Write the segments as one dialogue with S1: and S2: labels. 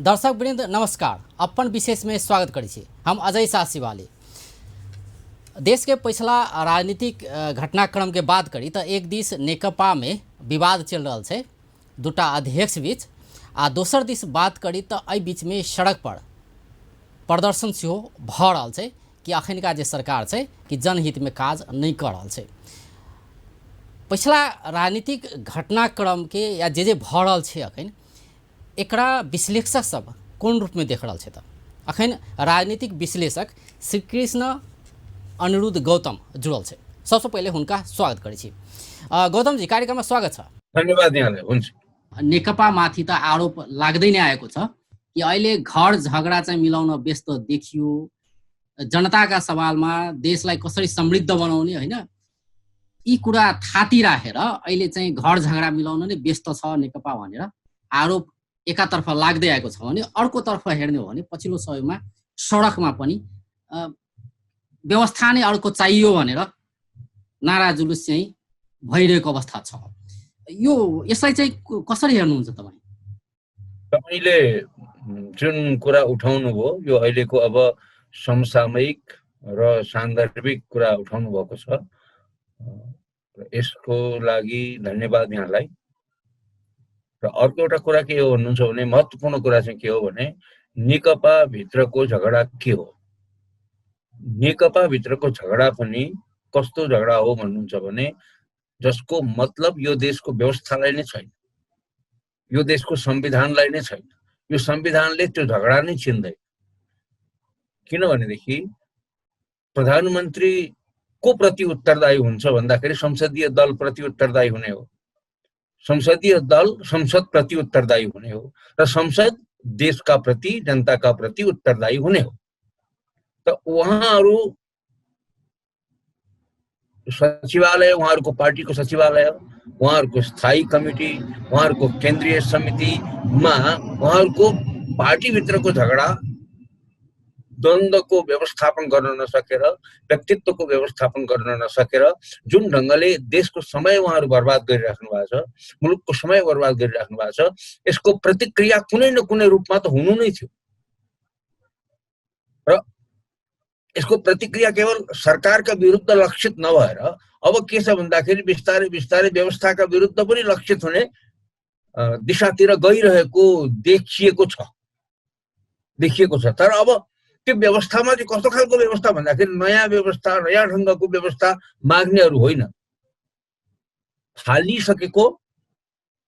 S1: दर्शक वृंद नमस्कार। अपन विशेष में स्वागत करी छी। हम अजय शाह शिवाली। देश के पिछला राजनीतिक घटनाक्रम के बात करी तो एक दिस नेकपा में विवाद चल रहा है दूटा अध्यक्ष बीच, आ दोसर दिस बात करी तो एहि बीच में सड़क पर प्रदर्शन से भ रहा है कि अखनका जे सरकार है कि जनहित में काज नहीं कर रहा है। पिछला राजनीतिक घटनाक्रम के या जे भ रहा है अखन एकरा विश्लेषक सब कोन रूप में देख रहा है। अखन राजनीतिक विश्लेषक श्री कृष्ण अनिरुद्ध गौतम जुड़ल है। सबसे पहले उनका स्वागत करी छी। गौतम जी, कार्यक्रम में स्वागत है।
S2: धन्यवाद यहाँलाई। हुन्छ।
S1: नेकपा माथि त आरोप लाग्दै नै आएको छ कि अहिले घर झगडा चाहिँ मिलाउन व्यस्त देखियो। जनताका सवालमा देशलाई कसरी समृद्ध बनाउने हैन, यी कुरा थाती राखेर अहिले चाहिँ घर झगडा मिलाउन नै व्यस्त छ नेकपा भनेर आरोप एकातर्फ लाग्दै आएको छ भने अर्कोतर्फ हेर्ने हो भने पछिल्लो समयमा सडकमा पनि व्यवस्था नै अर्को चाहियो भनेर नारा जुलुस चाहिँ भइरहेको अवस्था छ। यो यसलाई चाहिँ कसरी हेर्नुहुन्छ तपाई?
S2: तपाईले जुन कुरा उठाउनु भयो यो अहिलेको अब समसामयिक र सान्दर्भिक कुरा उठाउनु भएको छ। यसको लागि धन्यवाद यहाँलाई। र अर्को एउटा कुरा के हो भन्नुहुन्छ भने महत्त्वपूर्ण कुरा चाहिँ के हो भने नेकपा भित्रको झगडा के हो। नेकपा भित्रको झगडा पनि कस्तो झगडा हो भन्नुहुन्छ भने जसको मतलब यो देशको व्यवस्थालाई नै छैन, यो देशको संविधानलाई नै छैन। यो संविधानले त्यो झगडा नै छिन्दैन। किनभनेदेखि प्रधानमन्त्री को प्रति उत्तरदायी हुन्छ भन्दाखेरि संसदीय दल प्रति उत्तरदायी हुने हो। संसदीय दल संसद प्रति उत्तरदायी हुने हो र संसद देशका प्रति, जनताका प्रति उत्तरदायी हुने हो। त उहाँहरू सचिवालय, उहाँहरूको पार्टीको सचिवालय, उहाँहरूको स्थायी कमिटी, उहाँहरूको केन्द्रीय समितिमा उहाँहरूको पार्टीभित्रको झगडा, द्वन्द्वको व्यवस्थापन गर्न नसकेर, व्यक्तित्वको व्यवस्थापन गर्न नसकेर जुन ढङ्गले देशको समय उहाँहरू बर्बाद गरिराख्नु भएको छ, मुलुकको समय बर्बाद गरिराख्नु भएको छ, यसको प्रतिक्रिया कुनै न कुनै रूपमा त हुनु नै थियो। र यसको प्रतिक्रिया केवल सरकारका विरुद्ध लक्षित नभएर अब के छ भन्दाखेरि बिस्तारै बिस्तारै व्यवस्थाका विरुद्ध पनि लक्षित हुने दिशातिर गइरहेको देखिएको छ। तर अब त्यो व्यवस्थामा चाहिँ कस्तो खालको व्यवस्था भन्दाखेरि नयाँ व्यवस्था, नयाँ ढङ्गको व्यवस्था माग्नेहरू होइन, थालिसकेको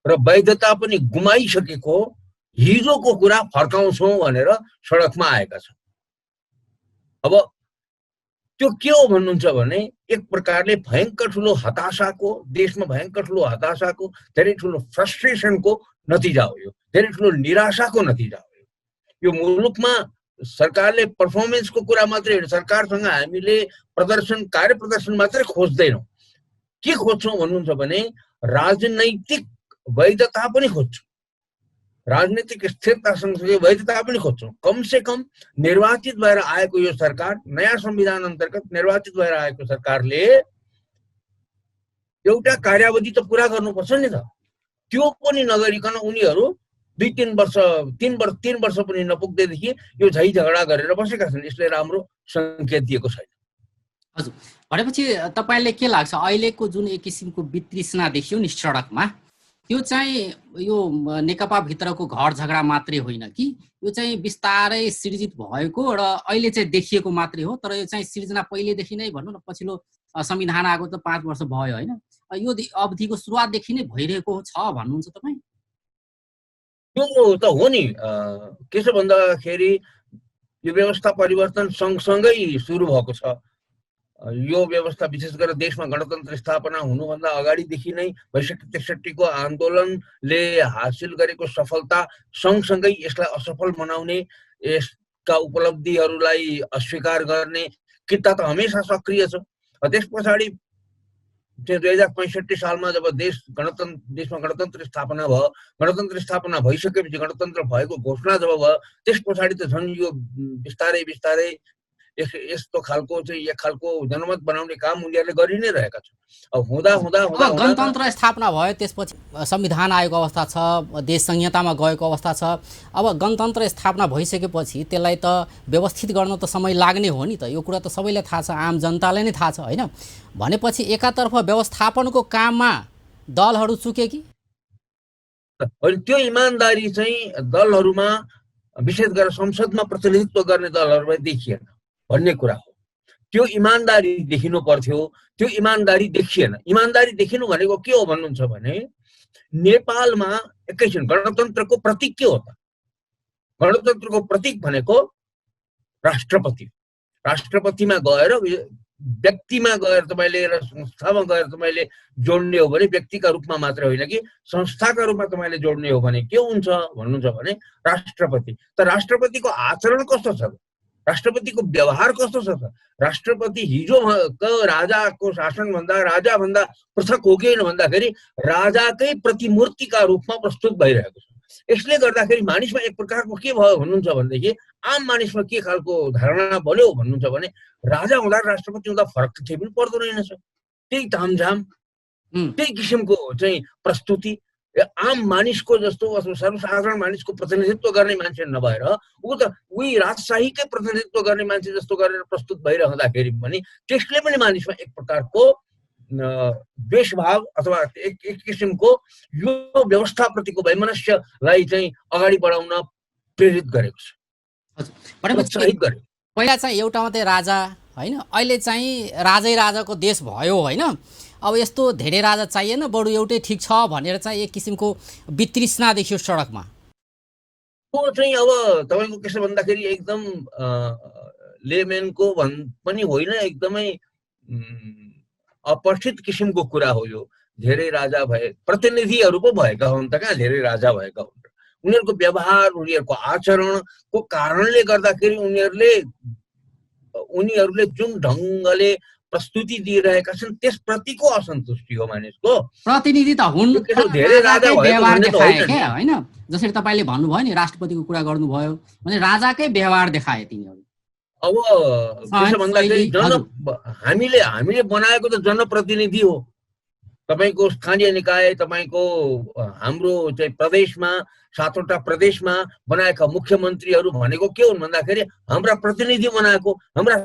S2: र वैधता पनि गुमाइसकेको हिजोको कुरा फर्काउँछौँ भनेर सडकमा आएका छन्। अब त्यो के हो भन्नुहुन्छ भने एक प्रकारले भयङ्कर ठुलो हताशाको, देशमा भयङ्कर ठुलो हताशाको, धेरै ठुलो फ्रस्ट्रेसनको नतिजा हो। यो धेरै ठुलो निराशाको नतिजा हो। यो मुलुकमा सरकारले पर्फर्मेन्सको कुरा मात्रै होइन, सरकारसँग हामीले प्रदर्शन, कार्य प्रदर्शन मात्रै खोज्दैनौँ। के खोज्छौँ भन्नुहुन्छ भने राजनैतिक वैधता पनि खोज्छौँ, राजनीतिक स्थिरता सँगसँगै वैधता पनि खोज्छौँ। कमसे कम निर्वाचित भएर आएको यो सरकार, नयाँ संविधान अन्तर्गत निर्वाचित भएर आएको सरकारले एउटा कार्यावधि त पुरा गर्नुपर्छ नि त। त्यो पनि नगरिकन उनीहरू 2-3 वर्ष 3 वर्ष पनि नपुग्दैदेखि यो झै झगडा गरेर बसेका छन्। यसले राम्रो सङ्केत दिएको छैन।
S1: हजुर, भनेपछि तपाईलाई के लाग्छ अहिलेको जुन एक किसिमको वितृष्णा देखियो नि सडकमा, त्यो चाहिँ यो नेकपा भित्रको घर झगडा मात्रै होइन कि यो चाहिँ बिस्तारै सृजित भएको र अहिले चाहिँ देखिएको मात्रै हो? तर यो चाहिँ सृजना पहिलेदेखि नै भनौँ न, पछिल्लो संविधान आएको त 5 वर्ष भयो होइन, यो अवधिको सुरुवातदेखि नै भइरहेको छ भन्नुहुन्छ तपाईँ?
S2: त्यो त हो नि। के छ भन्दाखेरि यो व्यवस्था परिवर्तन सँगसँगै सुरु भएको छ। यो व्यवस्था विशेष गरेर देशमा गणतन्त्र स्थापना हुनुभन्दा अगाडिदेखि नै 62-63 को आन्दोलनले हासिल गरेको सफलता सँगसँगै यसलाई असफल बनाउने, यसका उपलब्धिहरूलाई अस्वीकार गर्ने किता त हमेसा सक्रिय छ। त्यस पछाडि 2065 सालमा जब देशमा गणतन्त्र स्थापना भयो, गणतन्त्र स्थापना भइसकेपछि गणतन्त्र भएको घोषणा जब भयो, त्यस पछाडि त झन् यो बिस्तारै बिस्तारै यस्तो खालको चाहिँ एक खालको जनमत बनाउने काम उनीहरूले गरि नै रहेका छन्। अब हुँदा हुँदा हुँदा
S1: अब गणतन्त्र स्थापना भयो, त्यसपछि संविधान आएको अवस्था छ, देश संहितामा गएको अवस्था छ। अब गणतन्त्र स्थापना भइसकेपछि त्यसलाई त व्यवस्थित गर्न त समय लाग्ने हो नि त, यो कुरा त सबैलाई थाहा छ, आम जनतालाई नै थाहा छ होइन। भनेपछि एकातर्फ व्यवस्थापनको काममा दलहरू चुके कि?
S2: अनि त्यो इमान्दारी चाहिँ दलहरूमा, विशेष गरेर संसदमा प्रतिनिधित्व गर्ने दलहरूमा देखिएन भन्ने कुरा हो। त्यो इमान्दारी देखिनु पर्थ्यो, त्यो इमान्दारी देखिएन। इमान्दारी देखिनु भनेको के हो भन्नुहुन्छ भने नेपालमा एकैछिन गणतन्त्रको प्रतीक के हो त? गणतन्त्रको प्रतीक भनेको राष्ट्रपति। राष्ट्रपतिमा गएर, व्यक्तिमा गएर तपाईँले र संस्थामा गएर तपाईँले जोड्ने हो भने व्यक्तिका रूपमा मात्र होइन कि संस्थाका रूपमा तपाईँले जोड्ने हो भने के हुन्छ भन्नुहुन्छ भने राष्ट्रपति। त राष्ट्रपतिको आचरण कस्तो छ, राष्ट्रपतिको व्यवहार कस्तो छ त? राष्ट्रपति हिजोको राजाको शासनभन्दा, राजाभन्दा पृथक हो कि भन्दाखेरि राजाकै प्रतिमूर्तिका रूपमा प्रस्तुत भइरहेको छ। यसले गर्दाखेरि मानिसमा एक प्रकारको के भयो भन्नुहुन्छ भनेदेखि, आम मानिसमा के खालको धारणा बन्यो भन्नुहुन्छ भने राजा हुँदा राष्ट्रपति हुँदा फरक केही पनि पर्दो रहेनछ। त्यही तामझाम, त्यही किसिमको चाहिँ प्रस्तुति। आम मानिसको जस्तो अथवा सर्वसाधारण मानिसको प्रतिनिधित्व गर्ने मान्छे नभएर ऊ त उही राजशाहीकै प्रतिनिधित्व गर्ने मान्छे जस्तो गरेर प्रस्तुत भइरहँदाखेरि पनि त्यसले पनि मानिसमा एक प्रकारको द्वेषभाव अथवा एक किसिमको यो व्यवस्थाप्रतिको वैमनस्यलाई चाहिँ अगाडि बढाउन प्रेरित गरेको छ, प्रोत्साहित गरेको।
S1: पहिला चाहिँ एउटा मात्रै राजा होइन, अहिले चाहिँ राजै राजाको देश भयो होइन। अब यस्तो धेरै राजा चाहिएन, बरु एउटै ठिक छ भनेर चाहिँ एक किसिमको वितृष्णा देखियो सडकमा।
S2: त्यो चाहिँ अब तपाईँको के छ भन्दाखेरि एकदम लेमेनको पनि होइन, एकदमै अपठित किसिमको कुरा हो यो। धेरै राजा भए, प्रतिनिधिहरू पो भएका हुन् त, कहाँ धेरै राजा भएका हुन्। उनीहरूको व्यवहार, उनीहरूको आचरणको कारणले गर्दाखेरि उनीहरूले जुन ढङ्गले प्रस्तुति दिइरहेका छन् त्यसप्रतिको असन्तुष्टि हो मानिसको।
S1: प्रतिनिधि त हुन्,
S2: धेरै राजा
S1: व्यवहार देखाए क्या होइन। जसरी तपाईँले भन्नुभयो नि, राष्ट्रपतिको कुरा गर्नुभयो भने राजाकै व्यवहार देखाए तिनीहरू।
S2: अब के भन्दाखेरि हामीले बनाएको त जनप्रतिनिधि हो। तपाईको स्थानीय निकाय, तपाईको हाम्रो चाहिँ प्रदेशमा 7वटा प्रदेशमा बनाएका मुख्यमन्त्रीहरू भनेको के हुन् भन्दाखेरि हाम्रा प्रतिनिधि बनाएको, हाम्रा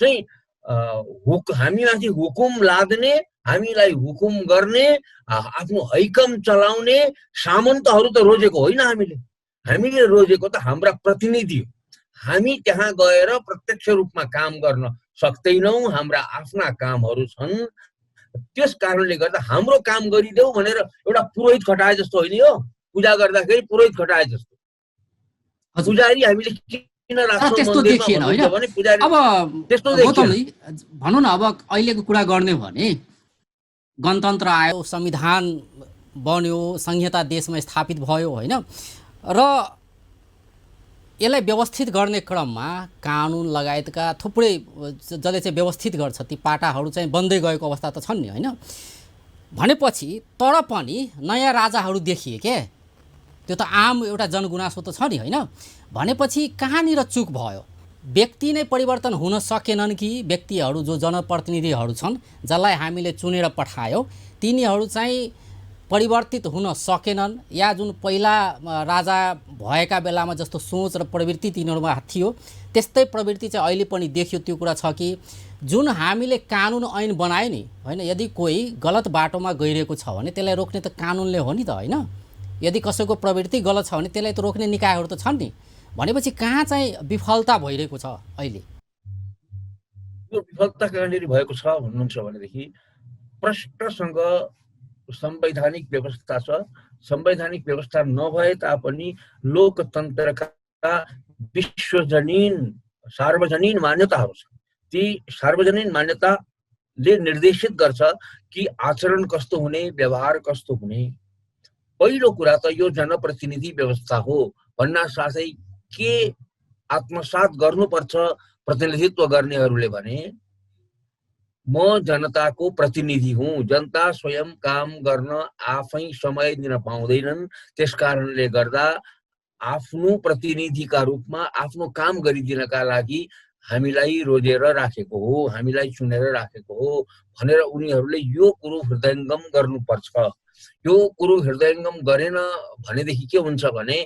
S2: चाहिँ हामीमाथि हुकुम लाद्ने, हामीलाई हुकुम गर्ने, आफ्नो हैकम चलाउने सामन्तहरू त रोजेको होइन हामीले रोजेको त हाम्रा प्रतिनिधि हो। हामी त्यहाँ गएर प्रत्यक्ष रूपमा काम गर्न सक्दैनौँ, हाम्रा आफ्ना कामहरू छन्। त्यस कारणले गर्दा हाम्रो काम गरिदेऊ भनेर एउटा पुरोहित खटाए जस्तो होइन यो। पूजा गर्दाखेरि पुरोहित खटाए जस्तो। पुजारी हामीले किन राख्छौँ
S1: त्यस्तो देखिएन होइन। अब भनौँ न, अब अहिलेको कुरा गर्ने भने गणतन्त्र आयो, संविधान बन्यो, संहिता देशमा स्थापित भयो होइन। र यसलाई व्यवस्थित गर्ने क्रममा कानुन लगायतका थुप्रै जसले चाहिँ व्यवस्थित गर्छ ती पाटाहरू चाहिँ बन्दै गएको अवस्था त छन् नि होइन। भनेपछि तर पनि नयाँ राजाहरू देखिए के, त्यो त आम एउटा जनगुनासो त छ नि होइन। भनेपछि कहाँनिर चुक भयो? व्यक्ति नै परिवर्तन हुन सकेनन् कि व्यक्तिहरू जो जनप्रतिनिधिहरू छन् जसलाई हामीले चुनेर पठायौँ तिनीहरू चाहिँ परिवर्तित हुन सकेनन्, या जुन पहिला राजा भएका बेलामा जस्तो सोच र प्रवृत्ति तिनीहरूमा थियो त्यस्तै प्रवृत्ति चाहिँ अहिले पनि देखियो। त्यो कुरा छ कि जुन हामीले कानुन ऐन बनायो नि होइन, यदि कोही गलत बाटोमा गइरहेको छ भने त्यसलाई रोक्ने त कानुनले हो नि त होइन। यदि कसैको प्रवृत्ति गलत छ भने त्यसलाई त रोक्ने निकायहरू त छन् नि। भनेपछि कहाँ चाहिँ विफलता भइरहेको छ अहिले?
S2: यो विफलता कहाँनिर भएको छ भन्नुहुन्छ भनेदेखि प्रष्टसँग संवैधानिक व्यवस्था छ। संवैधानिक व्यवस्था नभए तापनि लोकतन्त्रका विश्वजनीन सार्वजनीन मान्यताहरू छन्। ती सार्वजनीन मान्यताले निर्देशित गर्छ कि आचरण कस्तो हुने, व्यवहार कस्तो हुने। पहिलो कुरा त यो जनप्रतिनिधि व्यवस्था हो भन्ना साथै के आत्मसात गर्नुपर्छ प्रतिनिधित्व गर्नेहरूले भने म जनताको प्रतिनिधि हुँ। जनता स्वयं काम गर्न आफै समय दिन पाउँदैनन्, त्यसकारणले गर्दा आफ्नो प्रतिनिधिका रूपमा आफ्नो काम गरिदिनका लागि हामीलाई रोजेर राखेको हो, हामीलाई चुनेर राखेको हो भनेर उनीहरूले यो कुरो हृदयङ्गम गर्नुपर्छ। यो कुरो हृदयङ्गम गरेन भनेदेखि के हुन्छ भने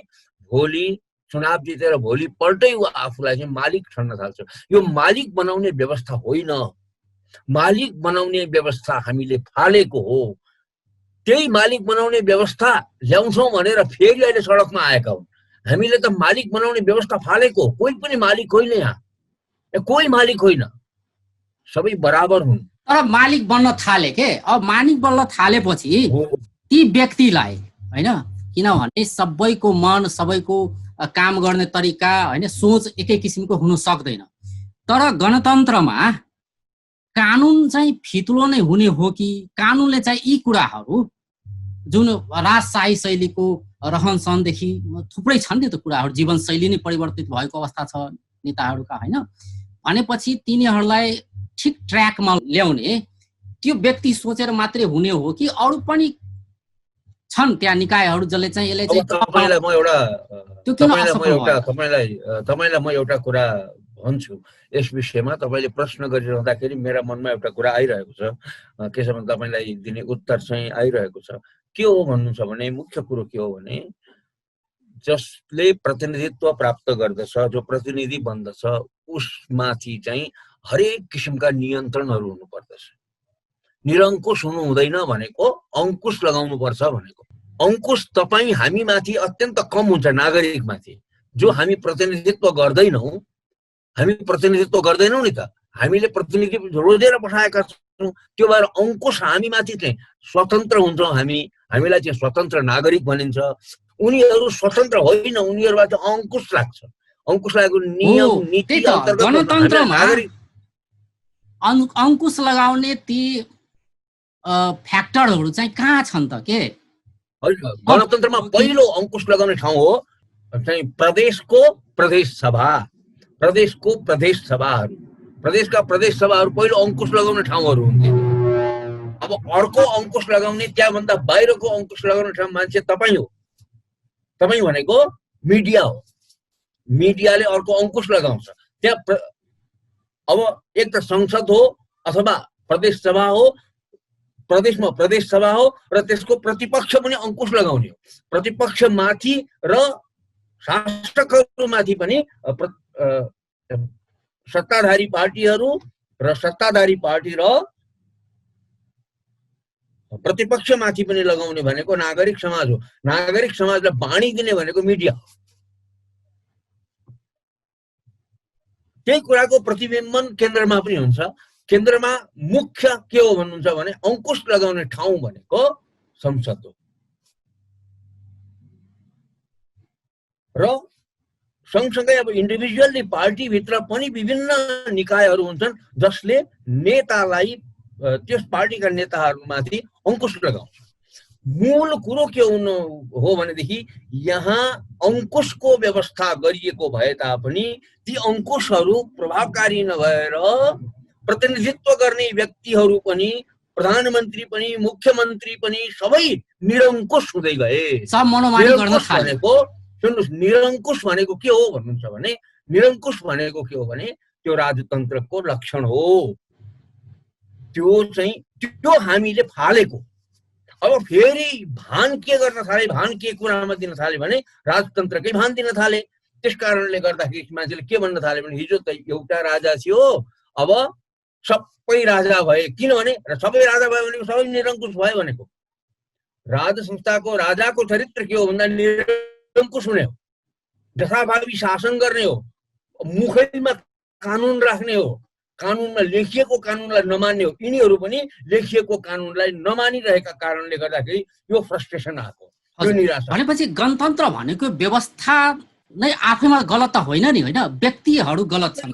S2: भोलि चुनाव जितेर भोलि पल्टै ऊ आफूलाई चाहिँ मालिक ठन्न थाल्छ। यो मालिक बनाउने व्यवस्था होइन, मालिक बनाउने व्यवस्था हामीले फालेको हो। त्यही मालिक बनाउने व्यवस्था ल्याउँछौँ भनेर फेरि अहिले सडकमा आएका हुन्। हामीले त मालिक बनाउने व्यवस्था फालेको, कोही पनि मालिक होइन, यहाँ कोही मालिक होइन, सबै बराबर हुन्।
S1: तर मालिक बन्न थाले के, अब मालिक बन्न थालेपछि ती व्यक्तिलाई हैन, किनभने सबैको मन, सबैको काम गर्ने तरिका हैन, सोच एकै किसिमको हुन सक्दैन। तर गणतन्त्रमा कानुन चाहिँ फितलो नै हुने हो कि कानुनले चाहिँ यी कुराहरू जुन राजशाही शैलीको रहन सहनदेखि थुप्रै छन् नि त कुराहरू, जीवनशैली नै परिवर्तित भएको अवस्था छ नेताहरूका हैन, भनेपछि तिनीहरूलाई ठिक ट्र्याकमा ल्याउने त्यो व्यक्ति सोचेर मात्रै हुने हो कि अरू पनि छन् त्यहाँ निकायहरू जसले चाहिँ यसले चाहिँ
S2: तपाईलाई म एउटा कुरा भन्छु यस विषयमा। तपाईले प्रश्न गरिरहँदाखेरि मेरा मनमा एउटा कुरा आइरहेको छ, के छ भने तपाईलाई दिने उत्तर चाहिँ आइरहेको छ। के हो भन्नु छ भने मुख्य कुरो के हो भने जसले प्रतिनिधित्व प्राप्त गर्दछ, जो प्रतिनिधि बन्दछ, उसमाथि चाहिँ हरेक किसिमका नियन्त्रणहरू हुनुपर्दछ। निरङ्कुश हुनु हुँदैन भनेको अंकुश लगाउनु पर्छ भनेको। अंकुश तपाईँ हामी माथि अत्यन्त कम हुन्छ, नागरिक माथि, जो हामी प्रतिनिधित्व गर्दैनौँ। हामी प्रतिनिधित्व गर्दैनौँ नि त, हामीले प्रतिनिधित्व रोजेर पठाएका छौँ, त्यो भएर अंकुश हामी माथि चाहिँ स्वतन्त्र हुन्छौँ। हामीलाई चाहिँ स्वतन्त्र नागरिक भनिन्छ। उनीहरू स्वतन्त्र होइन, उनीहरूबाट अंकुश लाग्छ। अंकुश लागेको नियम नीति अन्तर्गत
S1: गणतन्त्रमा अंकुश लगाउने ती फ्याक्टरहरू चाहिँ कहाँ छन् त के?
S2: गणतन्त्रमा पहिलो अंकुश लगाउने ठाउँ हो चाहिँ प्रदेशको प्रदेश सभा, प्रदेशको प्रदेश सभाहरू, प्रदेशका प्रदेश सभाहरू पहिलो अंकुश लगाउने ठाउँहरू हुन्थे। अब अर्को अंकुश लगाउने, त्यहाँभन्दा बाहिरको अंकुश लगाउने ठाउँ मान्छे तपाईँ हो। तपाईँ भनेको मिडिया हो। मिडियाले अर्को अंकुश लगाउँछ त्यहाँ। अब एक त संसद हो अथवा प्रदेश सभा हो, प्रदेशमा प्रदेश सभा हो र त्यसको प्रतिपक्ष पनि अंकुश लगाउने हो। प्रतिपक्षमाथि र शासकहरूमाथि पनि सत्ताधारी पार्टीहरू र सत्ताधारी पार्टी र प्रतिपक्षमाथि पनि लगाउने भनेको नागरिक समाज हो। नागरिक समाजलाई बाणी दिने भनेको मिडिया हो। त्यही कुराको प्रतिबिम्बन केन्द्रमा पनि हुन्छ। केन्द्रमा मुख्य के हो भन्नुहुन्छ भने अंकुश लगाउने ठाउँ भनेको संसद हो र सँगसँगै अब इन्डिभिजुअली पार्टीभित्र पनि विभिन्न निकायहरू हुन्छन् जसले नेतालाई, त्यस पार्टीका नेताहरूमाथि अंकुश लगाउँछ। मूल कुरो के हुनु हो भनेदेखि यहाँ अंकुशको व्यवस्था गरिएको भए तापनि ती अंकुशहरू प्रभावकारी नभएर प्रतिनिधित्व गर्ने व्यक्तिहरू पनि, प्रधानमन्त्री पनि, मुख्यमन्त्री पनि सबै निरङ्कुश हुँदै गए। सुन्नुहोस्, निरङ्कुश भनेको के हो भन्नुहुन्छ भने निरङ्कुश भनेको के हो भने त्यो राजतन्त्रको लक्षण हो। त्यो हामीले फालेको। अब फेरि भान के गर्न थाले, भान के कुरामा दिन थाले भने राजतन्त्रकै भान दिन थाले। त्यस कारणले गर्दाखेरि मान्छेले के भन्न थाले भने हिजो त एउटा राजा थियो, अब सबै राजा भए। किनभने सबै राजा भयो भनेको सबै निरङ्कुश भयो भनेको। राज संस्थाको राजाको चरित्र के हो भन्दा निरङ्कुश हुने हो, जथाभावी शासन गर्ने हो, मुखैमा कानुन राख्ने हो, कानुनमा लेखिएको कानुनलाई नमान्ने हो। यिनीहरू पनि लेखिएको कानुनलाई नमानिरहेका कारणले गर्दाखेरि यो फ्रस्ट्रेसन आएको, यो निराशा।
S1: भनेपछि गणतन्त्र भनेको व्यवस्था नै आफैमा गलत त होइन नि, होइन? व्यक्तिहरू गलत छन्,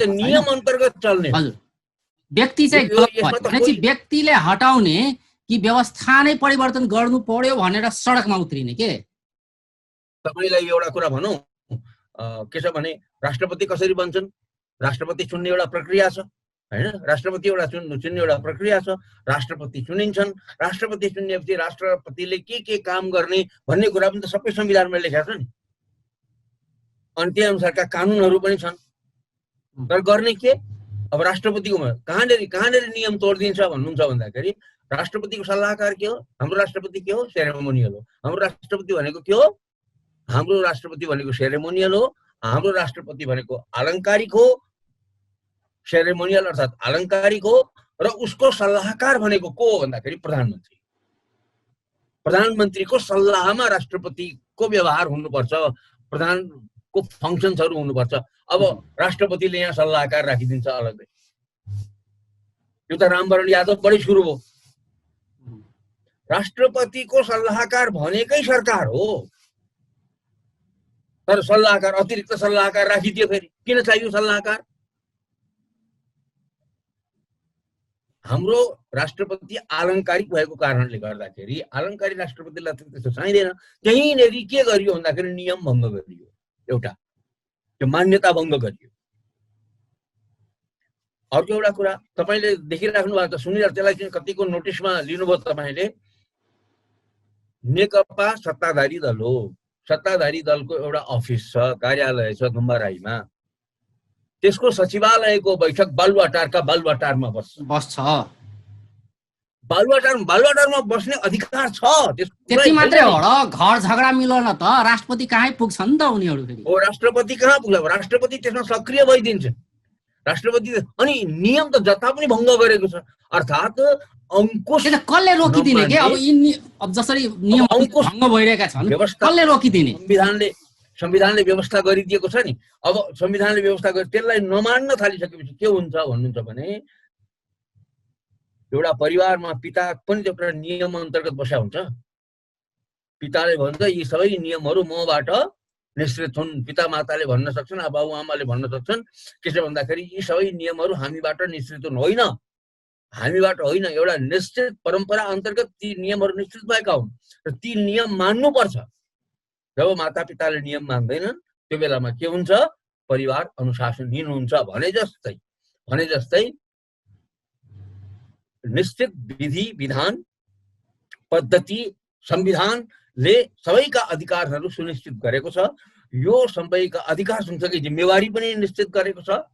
S2: नियम अन्तर्गत चल्ने।
S1: हजुर, व्यक्ति चाहिँ गलत भनेपछि व्यक्तिले हटाउने कि व्यवस्था नै परिवर्तन गर्नु पर्यो भनेर सडकमा उत्रिने के?
S2: तपाईलाई एउटा कुरा भनौँ, के छ भने राष्ट्रपति कसरी बन्छन्? राष्ट्रपति चुन्ने एउटा प्रक्रिया छ, हैन? राष्ट्रपति एउटा चुन्ने एउटा प्रक्रिया छ। राष्ट्रपति चुनिन्छन्। राष्ट्रपति चुनिएपछि राष्ट्रपतिले के काम गर्ने भन्ने कुरा पनि त सबै संविधानमा लेखेको छ नि। अनि त्यही अनुसारका कानुनहरू पनि छन्। तर गर्ने के अब राष्ट्रपतिकोमा कहाँनिर नियम तोडिदिन्छ भन्नुहुन्छ भन्दाखेरि राष्ट्रपतिको सल्लाहकार के हो? हाम्रो राष्ट्रपति के हो? सेरेमोनियल हो। हाम्रो राष्ट्रपति भनेको के हो? हाम्रो राष्ट्रपति भनेको सेरेमोनियल हो। हाम्रो राष्ट्रपति भनेको आलङ्कारिक हो। सेरेमोनियल अर्थात् आलङ्कारिक हो र उसको सल्लाहकार भनेको को हो भन्दाखेरि प्रधानमन्त्री। प्रधानमन्त्रीको सल्लाहमा राष्ट्रपतिको व्यवहार हुनुपर्छ, प्रधानको फङ्सन्सहरू हुनुपर्छ। अब राष्ट्रपतिले यहाँ सल्लाहकार राखिदिन्छ अलग्गै, यो त रामवरण यादवबाटै सुरु हो। राष्ट्रपतिको सल्लाहकार भनेकै सरकार हो, तर सल्लाहकार अतिरिक्त सल्लाहकार राखिदियो। फेरि किन चाहियो सल्लाहकार? हाम्रो राष्ट्रपति आलङ्कारिक भएको कारणले गर्दाखेरि आलङ्कारिक राष्ट्रपतिलाई त्यस्तो चाहिँदैन। त्यहीँनेरि के गरियो भन्दाखेरि नियम भङ्ग गरियो, एउटा त्यो मान्यता भङ्ग गरियो। अर्को एउटा कुरा तपाईले देखिराख्नु भएको छ, सुनिरहेको, त्यसलाई चाहिँ कतिको नोटिसमा लिनुभयो तपाईले। नेकपा सत्ताधारी दल हो, सत्ताधारी दलको एउटा अफिस छ, कार्यालय छ गुम्बाराईमा। त्यसको सचिवालयको बैठक बालुवाटारका बालुवाटारमा बस्छ। बालुवाटारमा बस्ने अधिकार छ।
S1: त्यति मात्रै हो र, घर झगडा मिलन त राष्ट्रपति कहाँ पुग्छ नि त उनीहरू। फेरि
S2: हो, राष्ट्रपति कहाँ पुग्छ? राष्ट्रपति त्यसमा सक्रिय भइदिन्छ। राष्ट्रपति अनि नियम त जता पनि भङ्ग गरेको छ, अर्थात् अंकुश
S1: कसले रोकिदिने के? अब जसरी नियम भङ्ग भइरहेका छन्, कसले रोकिदिने?
S2: संविधानले व्यवस्था गरिदिएको छ नि। अब संविधानले व्यवस्था गरे त्यसलाई नमान्न थालिसकेपछि के हुन्छ भन्नुहुन्छ भने एउटा परिवारमा पिता पनि एउटा नियम अन्तर्गत बस्या हुन्छ। पिताले भन्छ यी सबै नियमहरू मबाट निश्चित हुन्। पिता माताले भन्न सक्छन्, बाबुआमाले भन्न सक्छन् के छ भन्दाखेरि यी सबै नियमहरू हामीबाट निश्चित हुन्। होइन, हामीबाट होइन, एउटा निश्चित परम्परा अन्तर्गत ती नियमहरू निश्चित भएका हुन् र ती नियम मान्नुपर्छ। जब माता पिताले नियम मान्दैनन् त्यो बेलामा के हुन्छ? परिवार अनुशासनहीन हुन्छ। भने जस्तै निश्चित विधि विधान पद्धति संविधानले सबैका अधिकारहरू सुनिश्चित गरेको छ। यो सबैका अधिकार सँगसँगै जिम्मेवारी पनि निश्चित गरेको छ,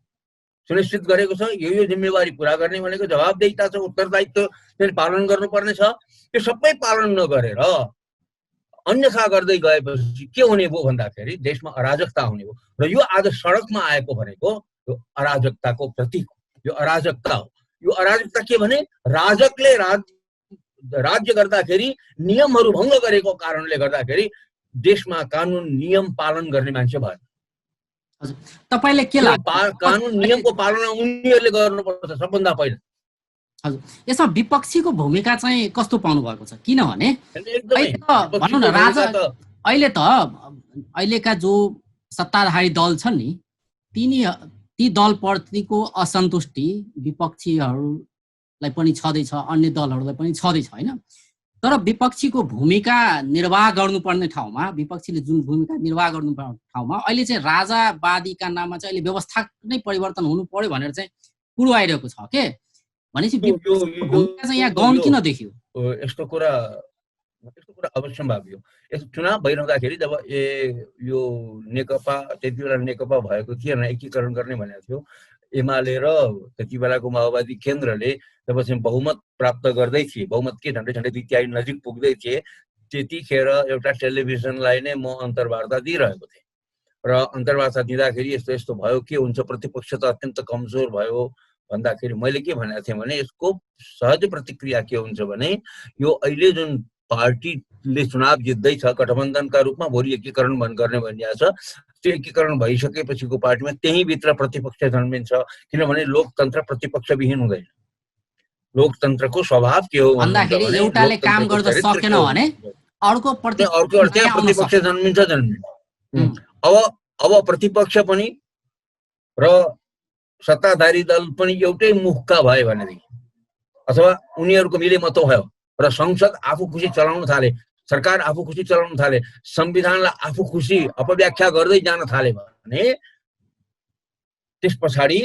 S2: सुनिश्चित गरेको छ। यो जिम्मेवारी पुरा गर्ने भनेको जवाबदेहिता छ, उत्तरदायित्व चाहिँ पालन गर्नुपर्ने छ। यो सबै पालन नगरेर अन्यथा गर्दै गएपछि के हुने भयो भन्दाखेरि देशमा अराजकता हुने भयो। र यो आज सडकमा आएको भनेको यो अराजकताको प्रतीक हो। यो अराजकता हो। यो अराजकता के भने राजकले राज्य गर्दाखेरि नियमहरू भङ्ग गरेको कारणले गर्दाखेरि देशमा कानुन नियम पालन गर्ने मान्छे भएन।
S1: तपाईले के लाग्छ?
S2: कानुन नियमको पालना उनीहरूले गर्नुपर्छ सबभन्दा पहिला।
S1: हजुर, यसमा विपक्षीको भूमिका चाहिँ कस्तो पाउनु भएको छ? किनभने भनौँ न अहिलेका जो सत्ताधारी दल छन् नि, ती दलप्रतिको असन्तुष्टि विपक्षीहरूलाई पनि छँदैछ, अन्य दलहरूलाई पनि छँदैछ, होइन? तर विपक्षीको भूमिका निर्वाह गर्नुपर्ने ठाउँमा, विपक्षीले जुन भूमिका निर्वाह गर्नुपर्ने ठाउँमा अहिले चाहिँ राजावादीका नाममा चाहिँ अहिले व्यवस्था नै परिवर्तन हुनु पर्यो भनेर चाहिँ कुरो आइरहेको छ के? भनेपछि भूमिका चाहिँ यहाँ गौण किन देखियो?
S2: यस्तो कुरा अवश्यम्भावी हो। यस्तो चुनाव भइरहँदाखेरि जब यो नेकपा, त्यति बेला नेकपा भएको थिएन, एकीकरण गर्ने भनेको थियो। एमाले र त्यति बेलाको माओवादी केन्द्रले जब चाहिँ बहुमत प्राप्त गर्दै थिए, बहुमत के झन्डै 2/3 नजिक पुग्दै थिए, त्यतिखेर एउटा टेलिभिजनलाई नै म अन्तर्वार्ता दिइरहेको थिएँ। र अन्तर्वार्ता दिँदाखेरि यस्तो यस्तो भयो, के हुन्छ, प्रतिपक्ष त अत्यन्त कमजोर भयो भन्दाखेरि मैले के भनेको थिएँ भने यसको सहज प्रतिक्रिया के हुन्छ भने यो अहिले जुन पार्टीले चुनाव जित्दैछ गठबन्धनका रूपमा, भोलि एकीकरण गर्ने भनिएको छ। त्यो एकीकरण भइसकेपछिको पार्टीमा त्यही भित्र प्रतिपक्ष जन्मिन्छ। किनभने लोकतन्त्र प्रतिपक्षविहीन हुँदैन। लोकतन्त्रको स्वभाव के हो
S1: भन्दाखेरि एउटाले काम गर्न सकेन भने अर्को
S2: प्रतिपक्ष जन्मिन्छ। अब प्रतिपक्ष पनि र सत्ताधारी दल पनि एउटै मुखका भए भनेदेखि अथवा उनीहरूको मिलेमतो भयो र संसद आफू खुसी चलाउन थाले, सरकार आफू खुसी चलाउन थाले, संविधानलाई आफू खुसी अपव्याख्या गर्दै जान थाले भने त्यस पछाडि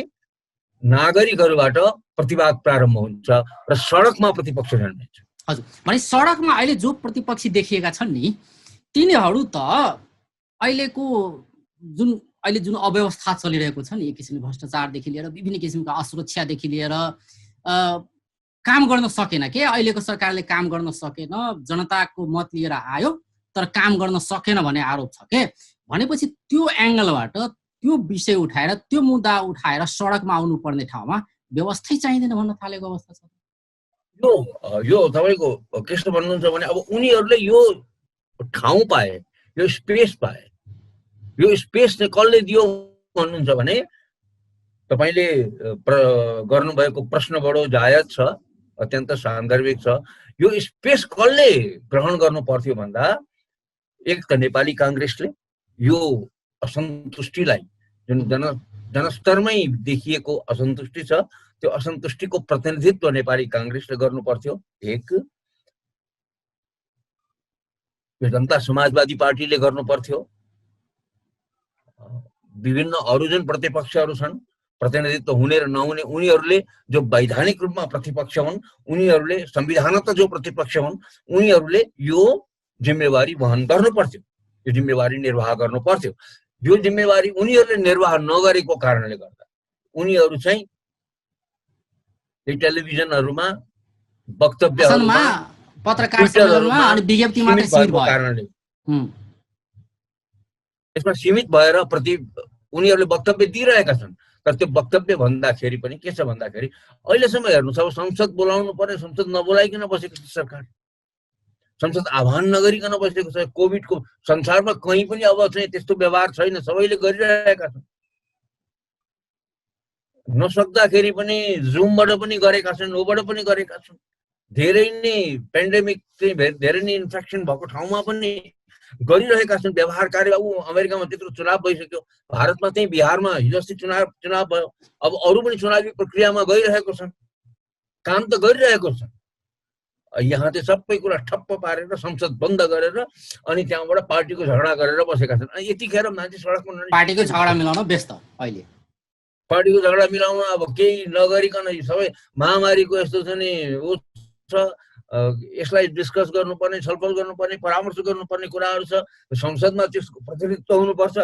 S2: नागरिकहरूबाट प्रतिवाद प्रारम्भ हुन्छ र सडकमा प्रतिपक्ष जन्मिन्छ।
S1: हजुर, भने सडकमा अहिले जो प्रतिपक्षी देखिएका छन् नि, तिनीहरू त अहिलेको जुन अहिले जुन अव्यवस्था चलिरहेको छ नि, एक किसिमले भ्रष्टाचारदेखि लिएर विभिन्न किसिमका असुरक्षादेखि लिएर काम गर्न सकेन के, अहिलेको सरकारले काम गर्न सकेन, जनताको मत लिएर आयो तर काम गर्न सकेन भन्ने आरोप छ के। भनेपछि त्यो एङ्गलबाट त्यो विषय उठाएर त्यो मुद्दा उठाएर सडकमा आउनुपर्ने ठाउँमा व्यवस्थै चाहिँदैन भन्न थालेको अवस्था छ।
S2: यो तपाईँको के भन्नुहुन्छ भने अब उनीहरूले यो ठाउँ पाए, यो स्पेस पाए, यो स्पेस चाहिँ कसले दियो भन्नुहुन्छ भने तपाईँले गर्नुभएको प्रश्न बडो जायज छ, अत्यन्त सान्दर्भिक छ। यो स्पेस कसले ग्रहण गर्नु पर्थ्यो भन्दा एक त नेपाली काङ्ग्रेसले यो असन्तुष्टिलाई, जुन जनस्तरमै देखिएको असन्तुष्टि छ, त्यो असन्तुष्टिको प्रतिनिधित्व नेपाली काङ्ग्रेसले गर्नु पर्थ्यो। एक जनता समाजवादी पार्टीले गर्नु पर्थ्यो। विभिन्न अरू जुन प्रतिपक्षहरू छन्, प्रतिनिधित्व हुने र नहुने, उनीहरूले जो वैधानिक रूपमा प्रतिपक्ष हुन्, उनीहरूले संविधानत जो प्रतिपक्ष हुन्, उनीहरूले यो जिम्मेवारी वहन गर्नु पर्थ्यो, यो जिम्मेवारी निर्वाह गर्नु पर्थ्यो। यो जिम्मेवारी उनीहरूले निर्वाह नगरेको कारणले गर्दा उनीहरू चाहिँ टेलिभिजनहरूमा, वक्तव्यहरूमा,
S1: पत्रकार सम्मेलनमा अनि विज्ञप्ति मात्रै सीमित भएको
S2: कारणले यसमा सीमित भएर उनीहरूले वक्तव्य दिइरहेका छन्। तर त्यो वक्तव्य भन्दाखेरि पनि के छ भन्दाखेरि अहिलेसम्म हेर्नुहोस्, अब संसद बोलाउनु पर्ने, संसद नबोलाइकन बसेको छ सरकार, संसद आह्वान नगरिकन बसेको छ। कोभिडको संसारमा कहीँ पनि अब चाहिँ त्यस्तो व्यवहार छैन, सबैले गरिरहेका छन्। नसक्दाखेरि पनि जुमबाट पनि गरेका छन्, ऊबाट पनि गरेका छन्। धेरै नै पेन्डेमिक चाहिँ धेरै नै इन्फेक्सन भएको ठाउँमा पनि गरिरहेका छन् व्यवहारकारी। अब अमेरिकामा त्यत्रो चुनाव भइसक्यो, भारतमा चाहिँ बिहारमा हिजो अस्ति चुनाव भयो, अब अरू पनि चुनावी प्रक्रियामा गइरहेको छन्, काम त गरिरहेको छ। यहाँ चाहिँ सबै कुरा ठप्प पारेर संसद बन्द गरेर अनि त्यहाँबाट पार्टीको झगडा गरेर बसेका छन्। यतिखेर मान्छे सडकमा
S1: पार्टीको झगडा मिलाउन व्यस्त, अहिले
S2: पार्टीको झगडा मिलाउन अब केही नगरिकन सबै महामारीको यस्तो छ नि ऊ छ, यसलाई डिस्कस गर्नुपर्ने, छलफल गर्नुपर्ने, परामर्श गर्नुपर्ने कुराहरू छ। संसदमा त्यसको प्रतिनिधित्व हुनुपर्छ,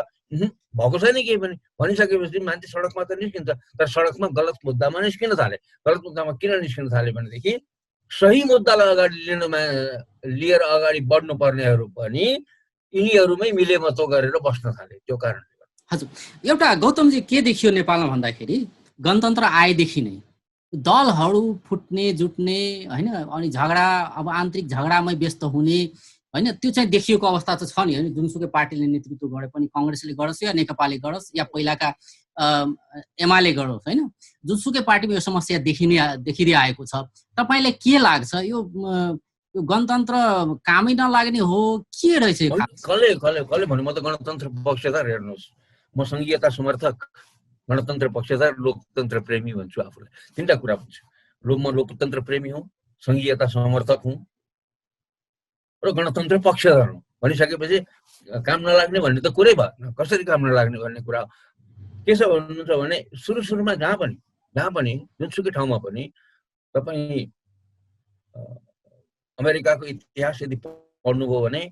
S2: भएको छैन केही पनि। भनिसकेपछि मान्छे सडकमा त निस्किन्छ, तर सडकमा गलत मुद्दामा निस्किन थाले। गलत मुद्दामा किन निस्किन थाले भनेदेखि सही मुद्दालाई अगाडि लिएर अगाडि बढ्नु पर्नेहरू पनि यिनीहरूमै मिलेमतो गरेर बस्न थाले। त्यो कारणले
S1: हजुर, एउटा गौतमजी के देखियो नेपालमा भन्दाखेरि गणतन्त्र आएदेखि नै दलहरू फुट्ने जुट्ने होइन, अनि झगडा, अब आन्तरिक झगडामै व्यस्त हुने होइन, त्यो चाहिँ देखिएको अवस्था त छ नि होइन। जुनसुकै पार्टीले नेतृत्व गरे पनि, काङ्ग्रेसले गरोस् या नेकपाले गरोस् या पहिलाका एमाले गरोस् होइन, जुनसुकै पार्टीमा यो समस्या देखिँदै आएको छ। तपाईँलाई के लाग्छ यो गणतन्त्र कामै नलाग्ने हो के रहेछ?
S2: कसले भन्नु? म त गणतन्त्र पक्षधर, हेर्नुहोस्, म संघीयता समर्थक, गणतन्त्र पक्षधर, लोकतन्त्र प्रेमी भन्छु आफूलाई। तीनटा कुरा भन्छु। म लोकतन्त्र प्रेमी हुँ, संघीयता समर्थक हुँ र गणतन्त्र पक्षधर हुँ। भनिसकेपछि काम नलाग्ने भन्ने त कुरै भएन। कसरी काम नलाग्ने भन्ने कुरा के छ भन्नुहुन्छ भने सुरुमा जहाँ पनि जुनसुकै ठाउँमा पनि तपाईँ अमेरिकाको इतिहास यदि पढ्नुभयो भने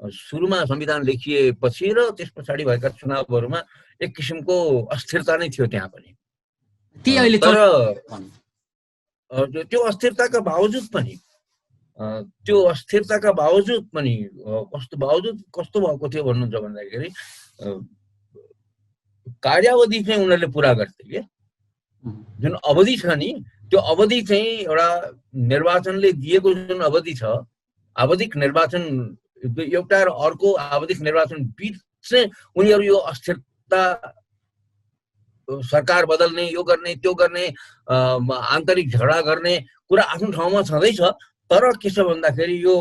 S2: सुरुमा संविधान लेखिएपछि र त्यस पछाडि भएका चुनावहरूमा एक किसिमको अस्थिरता नै थियो त्यहाँ पनि। तर त्यो अस्थिरताका बावजुद पनि कस्तो भएको थियो भन्नुहुन्छ भन्दाखेरि कार्यावधि चाहिँ उनीहरूले पुरा गर्थे के। जुन अवधि छ नि, त्यो अवधि चाहिँ एउटा निर्वाचनले दिएको जुन अवधि छ, आवधिक निर्वाचन एउटा र अर्को आवधिक निर्वाचन बीच चाहिँ उनीहरू यो अस्थिरता, सरकार बदल्ने, यो गर्ने त्यो गर्ने, आन्तरिक झगडा गर्ने कुरा आफ्नो ठाउँमा छँदैछ। तर के छ भन्दाखेरि यो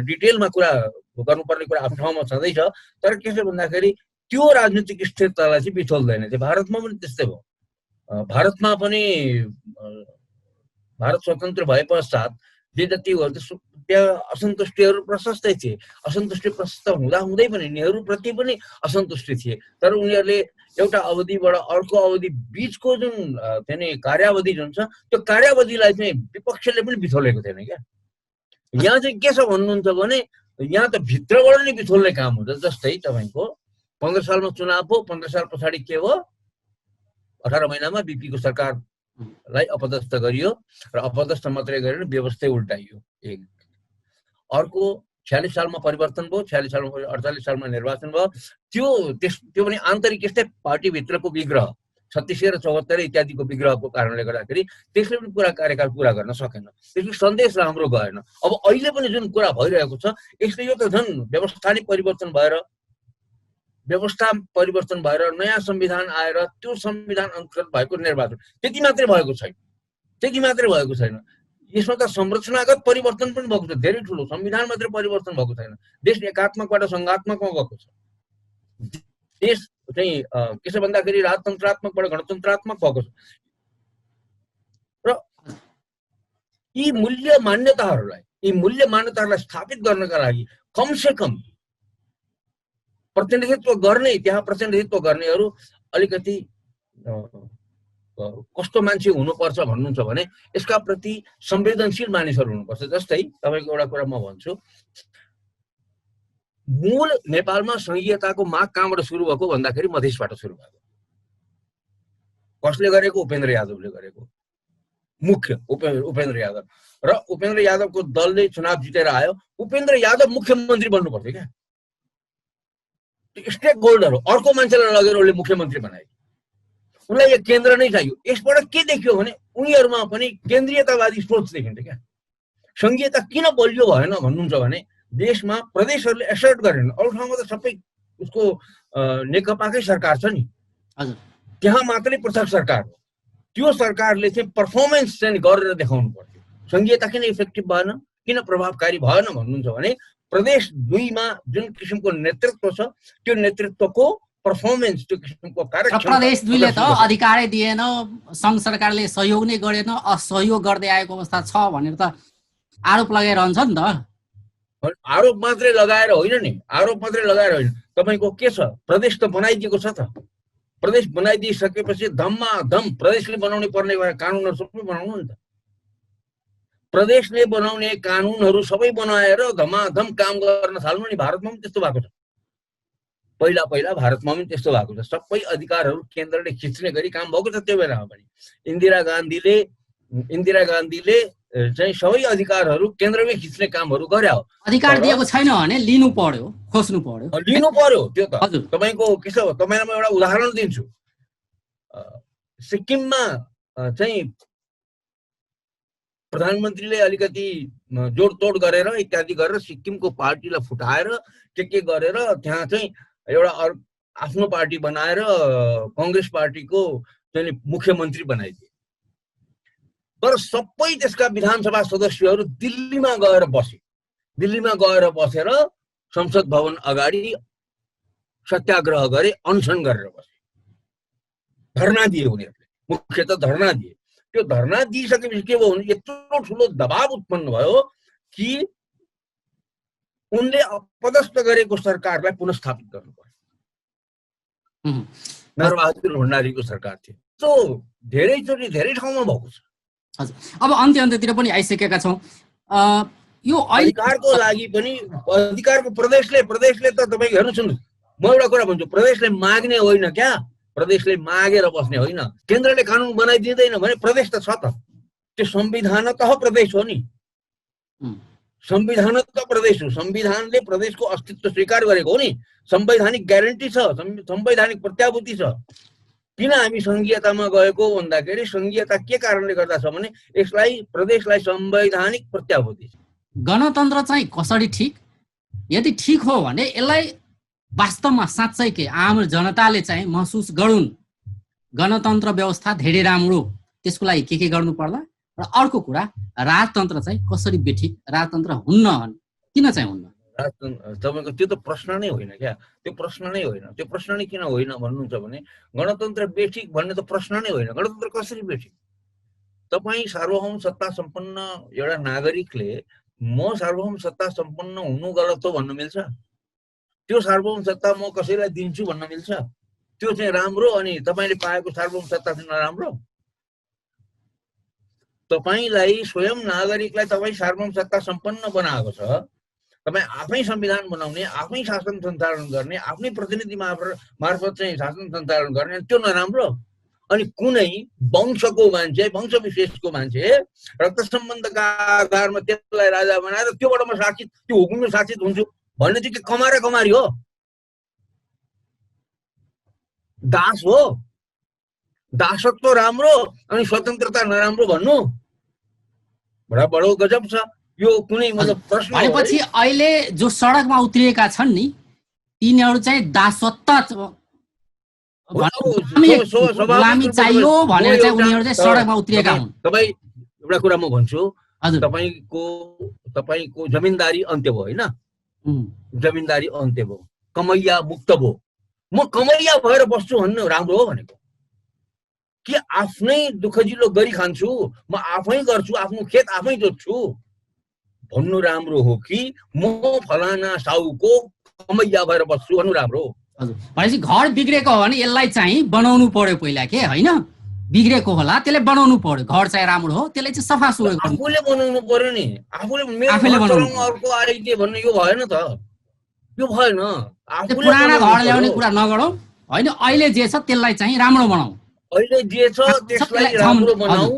S2: डिटेलमा कुरा गर्नुपर्ने कुरा आफ्नो ठाउँमा छँदैछ। तर के छ भन्दाखेरि त्यो राजनीतिक स्थिरतालाई चाहिँ बिथोल्दैन थियो। भारतमा पनि त्यस्तै भयो। भारतमा पनि भारत स्वतन्त्र भए पश्चात जे जति हो त्यहाँ असन्तुष्टिहरू प्रशस्तै थिए। असन्तुष्टि प्रशस्त हुँदै पनि नेहरूप्रति पनि असन्तुष्टि थिए। तर उनीहरूले एउटा अवधिबाट अर्को अवधि बिचको जुन चाहिँ कार्यावधि जुन छ, त्यो कार्यावधिलाई चाहिँ विपक्षले पनि बिथोलेको थिएन क्या। यहाँ चाहिँ के छ भन्नुहुन्छ भने यहाँ त भित्रबाट नै बिथोल्ने काम हुन्छ। जस्तै तपाईँको 15 सालमा चुनाव हो, 15 साल पछाडि के हो, 18 महिनामा बिपीको सरकारलाई अपदस्थ गरियो र अपदस्थ मात्रै गरेर व्यवस्था उल्टाइयो। एक अर्को 46 सालमा परिवर्तन भयो, 46 सालमा 48 सालमा निर्वाचन भयो। त्यो पनि आन्तरिक यस्तै पार्टीभित्रको विग्रह, 36 र 74 इत्यादिको विग्रहको कारणले गर्दाखेरि त्यसले पनि पुरा कार्यकाल पुरा गर्न सकेन। त्यसले सन्देश राम्रो गएन। अब अहिले पनि जुन कुरा भइरहेको छ यसले यो त झन् व्यवस्था परिवर्तन भएर नयाँ संविधान आएर त्यो संविधान अन्तर्गत भएको निर्वाचन त्यति मात्रै भएको छैन। यसमा त संरचनागत परिवर्तन पनि भएको छ, धेरै ठुलो। संविधान मात्रै परिवर्तन भएको छैन, देश एकात्मकबाट संघात्मकमा गएको छ। देश चाहिँ के छ भन्दाखेरि राजतन्त्रात्मकबाट गणतन्त्रात्मक भएको छ। र यी मूल्य मान्यताहरूलाई स्थापित गर्नका लागि कमसे कम त्यहाँ प्रतिनिधित्व गर्नेहरू अलिकति कस्तो मान्छे हुनुपर्छ भन्नुहुन्छ भने यसका प्रति संवेदनशील मानिसहरू हुनुपर्छ। जस्तै तपाईको एउटा कुरा म भन्छु, मूल नेपालमा संघीयताको माग कहाँबाट सुरु भएको भन्दाखेरि मधेसबाट सुरु भएको। कसले गरेको? उपेन्द्र यादवले गरेको। मुख्य उपेन्द्र यादव र उपेन्द्र यादवको दलले चुनाव जितेर आयो। उपेन्द्र यादव मुख्यमन्त्री बन्नु पर्थ्यो क्या। स्टेक होल्डर हो, अर्को मान्छेलाई लगेर उसले मुख्यमन्त्री बनाए। उनलाई यो केन्द्र नै चाहियो। यसबाट के देखियो भने उनीहरूमा पनि केन्द्रीयतावादी सोच देखिन्छ क्या। संघीयता किन बलियो भएन भन्नुहुन्छ भने देशमा प्रदेशहरूले एसर्ट गरेन। अरू ठाउँमा त सबै उसको नेकपाकै सरकार छ नि, त्यहाँ मात्रै पृथक सरकार हो। त्यो सरकारले चाहिँ पर्फर्मेन्स चाहिँ गरेर देखाउनु पर्थ्यो। संघीयता किन इफेक्टिभ भएन, किन प्रभावकारी भएन भन्नुहुन्छ भने प्रदेश 2 मा जुन किसिमको नेतृत्व छ त्यो नेतृत्वको पर्फर्मेन्स, त्यो किसिमको कार्यक्षमता।
S1: प्रदेश 2 ले त अधिकारै दिएन, संघ सरकारले सहयोग नै गरेन, असहयोग गर्दै आएको अवस्था छ भनेर त आरोप लगाइरहन्छ नि त।
S2: आरोप मात्रै लगाएर होइन, तपाईको के छ, प्रदेश त बनाइदिएको छ त। प्रदेश बनाइदिइसकेपछि धम्माधम प्रदेशले बनाउनै पर्ने कानुनहरू सबै बनाउनु नि त। प्रदेशले बनाउने कानुनहरू सबै बनाएर धमाधम काम गर्न थाल्नु नि। भारतमा पनि त्यस्तो भएको छ। पहिला भारतमा पनि त्यस्तो भएको छ। सबै अधिकारहरू केन्द्रले खिच्ने गरी काम भएको छ। त्यो बेलामा पनि इन्दिरा गान्धीले चाहिँ सबै अधिकारहरू केन्द्रमै खिच्ने कामहरू गरे हो।
S1: अधिकार दिएको छैन भने लिनु पर्यो, खोज्नु पर्यो।
S2: त्यो त तपाईको के छ, तपाईलाई म एउटा उदाहरण दिन्छु। सिक्किममा चाहिँ प्रधानमन्त्रीले अलिकति जोडतोड गरेर इत्यादि गरेर सिक्किमको पार्टीलाई फुटाएर के गरेर त्यहाँ चाहिँ एउटा आफ्नो पार्टी बनाएर कांग्रेस पार्टीको चाहिँ मुख्यमन्त्री बनाइदिए। तर सबै त्यसका विधानसभा सदस्यहरू दिल्लीमा गएर बसेर संसद भवन अगाडि सत्याग्रह गरे, अनसन गरेर बसे, धरना दिए। उनीहरूले मुख्यतः धरना दिए। त्यो धरना दिइसकेपछि के भयो भने यत्रो ठुलो दबाव उत्पन्न भयो कि उनले अपदस्थ गरेको सरकारलाई पुनर्स्थापित गर्नु पर्यो। नरबहादुर भण्डारीको सरकार थियो। त्यो धेरै ठाउँमा भएको छ।
S1: अब अन्त्यतिर पनि आइसकेका छौँ। यो
S2: अधिकारको लागि पनि अधिकारको प्रदेशले त तपाईँ हेर्नु सुन्नु, म एउटा कुरा भन्छु, प्रदेशले माग्ने होइन क्या, प्रदेशले मागेर बस्ने होइन। केन्द्रले कानुन बनाइदिँदैन भने प्रदेश त छ त। त्यो संविधानतः प्रदेश हो नि। संविधानतः प्रदेश हो। संविधानले प्रदेशको अस्तित्व स्वीकार गरेको हो नि। संवैधानिक ग्यारेन्टी छ, संवैधानिक प्रत्याभूति छ। किन हामी संघीयतामा गएको भन्दाखेरि संघीयता के कारणले गर्दा छ भने प्रदेशलाई संवैधानिक प्रत्याभूति छ।
S1: गणतन्त्र चाहिँ कसरी ठिक, यदि ठिक हो भने यसलाई वास्तवमा साँच्चै के आम जनताले चाहिँ महसुस गरून्, गणतन्त्र व्यवस्था धेरै राम्रो, त्यसको लागि के गर्नु पर्ला। र अर्को कुरा, राजतन्त्र चाहिँ कसरी बेठिक, राजतन्त्र हुन्न, किन चाहिँ हुन्न?
S2: तपाईँको त्यो त प्रश्न नै होइन क्या। त्यो प्रश्न नै किन होइन भन्नुहुन्छ भने गणतन्त्र बेठिक भन्ने त प्रश्न नै होइन। गणतन्त्र कसरी बेठिक? तपाईँ सार्वभौम सत्ता सम्पन्न एउटा नागरिकले म सार्वभौम सत्ता सम्पन्न हुनु गलत हो भन्न मिल्छ? त्यो सार्वभौम सत्ता म कसैलाई दिन्छु भन्न मिल्छ? त्यो चाहिँ राम्रो अनि तपाईले पाएको सार्वभौम सत्ता चाहिँ नराम्रो? तपाईलाई स्वयं नागरिकलाई तपाई सार्वभौम सत्ता सम्पन्न बनाएको छ तपाईँ आफै संविधान बनाउने, आफै शासन सञ्चालन गर्ने, आफ्नै प्रतिनिधि मार्फत चाहिँ शासन सञ्चालन गर्ने, त्यो नराम्रो? अनि कुनै वंशको मान्छे, वंश विशेषको मान्छे रक्त सम्बन्धका आधारमा त्यसलाई राजा बनाएर त्योबाट म शासित, त्यो हुकुमले शासित हुन्छु भन्ने चाहिँ के कमारा कमारी हो? दास हो? दासत्व राम्रो अनि स्वतन्त्रता नराम्रो भन्नु बडो गजब छ। यो कुनै मतलब प्रश्न हो?
S1: भनेपछि अहिले जो सडकमा उत्रिएका छन् नि तिनीहरू चाहिँ दासत्व गुलामी चाहियो भनेर चाहिँ उनीहरू चाहिँ सडकमा उत्रिएका हुन्।
S2: तपाईँ एउटा कुरा म भन्छु,
S1: हजुर
S2: तपाईको जमिनदारी अन्त्य भयो होइन? जमिनदारी अन्त्य भयो, कमैया मुक्त भयो। म कमैया भएर बस्छु भन्नु राम्रो हो भनेको कि आफ्नै दुःखजिलो गरी खान्छु, म आफै गर्छु, आफ्नो खेत आफै जोत्छु भन्नु राम्रो हो कि म फलाना साउको कमैया भएर बस्छु भन्नु राम्रो हो?
S1: हजुर भनेपछि घर बिग्रेको हो भने यसलाई चाहिँ बनाउनु पर्यो पहिला के होइन? बिग्रेको होला त्यसले बनाउनु पर्यो। घर चाहिँ राम्रो हो त्यसले चाहिँ सफा सुग्घर गर्नु
S2: आफूले बनाउनु पर्यो नि। आफूले मेरो घर चलाउनु अर्को आइदिए भन्ने यो भएन त, यो भएन। आफूले
S1: पुराना घर ल्याउने कुरा नगरौँ होइन, अहिले जे छ त्यसलाई चाहिँ राम्रो बनाऊ।
S2: अहिले जे छ त्यसलाई राम्रो बनाऊ,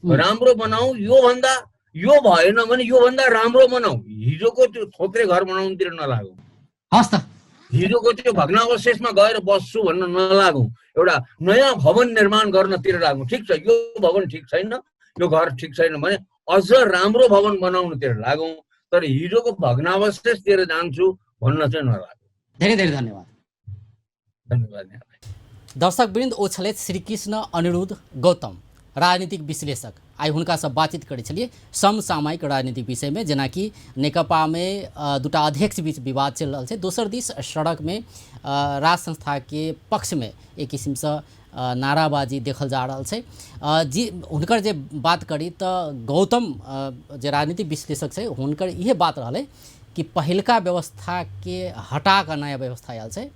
S2: राम्रो बनाऊ। यो भएन भने यो भन्दा राम्रो बनाऊ। हिजोको त्यो थोत्रे घर बनाउनुतिर नलागौँ।
S1: हस् त,
S2: हिजोको त्यो भग्नावशेषमा गएर बस्छु भन्न नलागौँ। एउटा नयाँ भवन निर्माण गर्नतिर लागौँ। ठिक छ, यो भवन ठिक छैन, यो घर ठिक छैन भने अझ राम्रो भवन बनाउनुतिर लागौँ। तर हिजोको भग्नावशेषतिर जान्छु भन्न चाहिँ नलागौँ।
S1: धेरै धेरै धन्यवाद।
S2: धन्यवाद।
S1: दर्शकवृन्द, ओ छलथि श्रीकृष्ण अनिरुद्ध गौतम, राजनीतिक विश्लेषक। आइ हुनकासँ बातचीत करै छलिए समसामयिक राजनीतिक विषयमे, जेनाकि नेकपामे दूटा अध्यक्ष बीच विवाद चलि रहल छै, दोसर दिस सड़कमे राज संस्थाके पक्षमे एक किसिमसँ नाराबाजी देखल जा रहल छै। जी हुनकर जे बात करी तऽ गौतम जे राजनीतिक विश्लेषक छै हुनकर इहे बात रहलै कि पहिलका व्यवस्थाके हटा कऽ नया व्यवस्था आयल छै।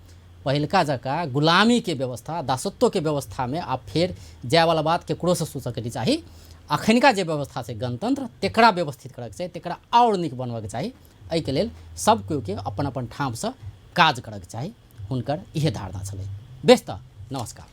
S1: पहिलका जकाँ गुलामीके व्यवस्था, दासत्वके व्यवस्थामे आब फेर जायवाला बात केकरोसँ सोचऽके नहि चाही। अखनका जे व्यवस्था छै गणतन्त्र, तेकरा व्यवस्थित करैके चाही, तेकरा आओर नीक बनबैके चाही। एहिके लेल सब केओके अपन अपन ठामसँ काज करैके चाही। हुनकर इहे धारणा छलै। बेस तऽ नमस्कार।